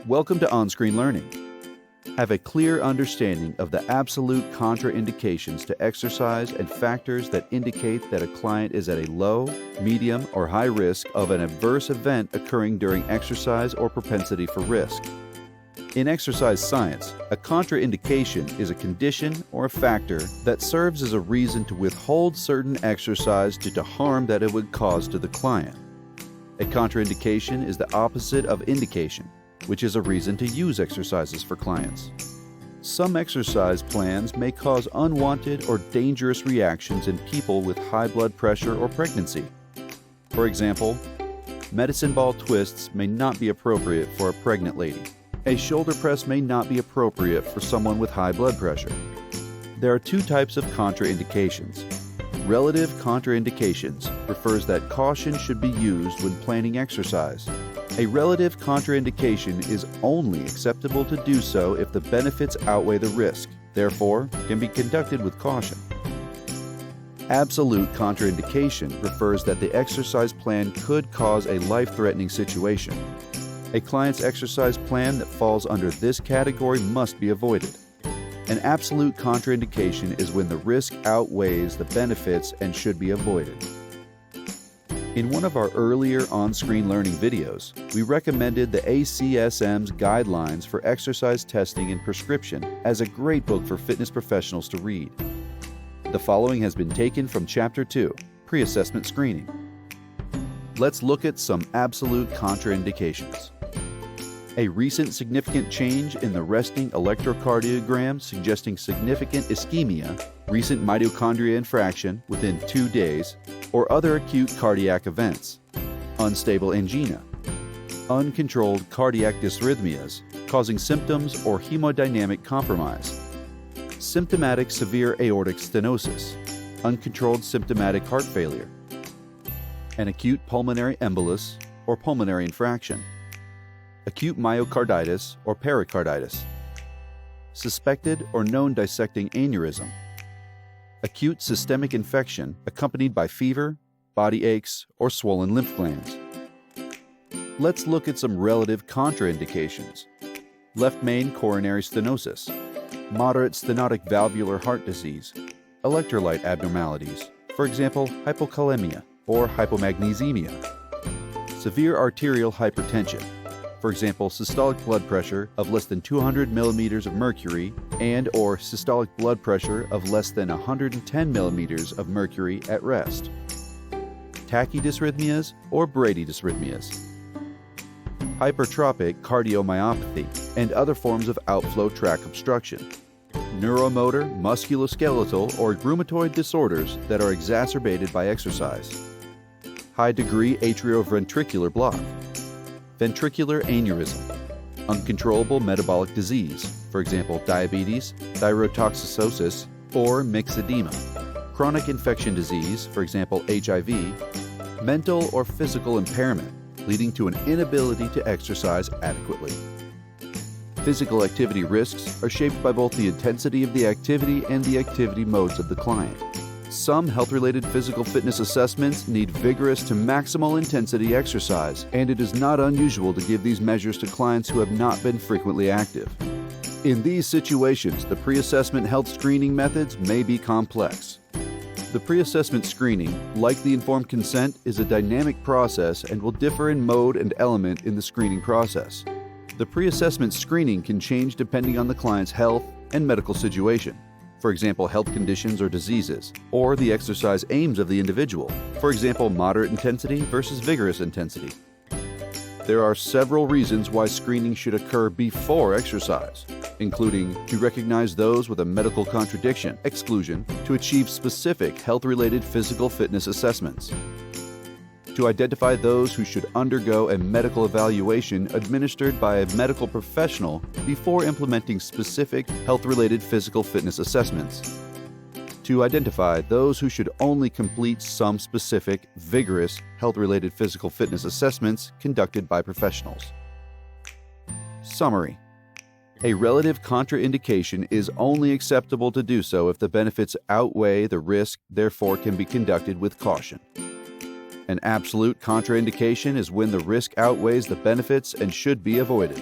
Welcome to On-Screen Learning. Have a clear understanding of the absolute contraindications to exercise and factors that indicate that a client is at a low, medium, or high risk of an adverse event occurring during exercise or propensity for risk. In exercise science, a contraindication is a condition or a factor that serves as a reason to withhold certain exercise due to harm that it would cause to the client. A contraindication is the opposite of indication, which is a reason to use exercises for clients. Some exercise plans may cause unwanted or dangerous reactions in people with high blood pressure or pregnancy. For example, medicine ball twists may not be appropriate for a pregnant lady. A shoulder press may not be appropriate for someone with high blood pressure. There are two types of contraindications. Relative contraindications refers that caution should be used when planning exercise. A relative contraindication is only acceptable to do so if the benefits outweigh the risk, therefore, can be conducted with caution. Absolute contraindication refers that the exercise plan could cause a life-threatening situation. A client's exercise plan that falls under this category must be avoided. An absolute contraindication is when the risk outweighs the benefits and should be avoided. In one of our earlier on-screen learning videos, we recommended the ACSM's Guidelines for Exercise Testing and Prescription as a great book for fitness professionals to read. The following has been taken from Chapter 2, Pre-Assessment Screening. Let's look at some absolute contraindications. A recent significant change in the resting electrocardiogram suggesting significant ischemia, recent mitochondria infraction within 2 days, or other acute cardiac events, unstable angina, uncontrolled cardiac dysrhythmias causing symptoms or hemodynamic compromise, symptomatic severe aortic stenosis, uncontrolled symptomatic heart failure, an acute pulmonary embolus or pulmonary infraction, acute myocarditis or pericarditis, suspected or known dissecting aneurysm, acute systemic infection accompanied by fever, body aches, or swollen lymph glands. Let's look at some relative contraindications. Left main coronary stenosis, moderate stenotic valvular heart disease, electrolyte abnormalities, for example, hypokalemia or hypomagnesemia, severe arterial hypertension, for example, systolic blood pressure of less than 200 millimeters of mercury and or systolic blood pressure of less than 110 millimeters of mercury at rest, tachydysrhythmias or bradydysrhythmias, hypertrophic cardiomyopathy and other forms of outflow tract obstruction, neuromotor, musculoskeletal, or rheumatoid disorders that are exacerbated by exercise, high-degree atrioventricular block, ventricular aneurysm, uncontrollable metabolic disease, for example, diabetes, thyrotoxicosis, or myxedema, chronic infection disease, for example, HIV, mental or physical impairment, leading to an inability to exercise adequately. Physical activity risks are shaped by both the intensity of the activity and the activity modes of the client. Some health-related physical fitness assessments need vigorous to maximal intensity exercise, and it is not unusual to give these measures to clients who have not been frequently active. In these situations, the pre-assessment health screening methods may be complex. The pre-assessment screening, like the informed consent, is a dynamic process and will differ in mode and element in the screening process. The pre-assessment screening can change depending on the client's health and medical situation. For example, health conditions or diseases, or the exercise aims of the individual, for example, moderate intensity versus vigorous intensity. There are several reasons why screening should occur before exercise, including to recognize those with a medical contradiction, exclusion, to achieve specific health-related physical fitness assessments, to identify those who should undergo a medical evaluation administered by a medical professional before implementing specific health-related physical fitness assessments, to identify those who should only complete some specific, vigorous, health-related physical fitness assessments conducted by professionals. Summary: a relative contraindication is only acceptable to do so if the benefits outweigh the risk, therefore can be conducted with caution. An absolute contraindication is when the risk outweighs the benefits and should be avoided.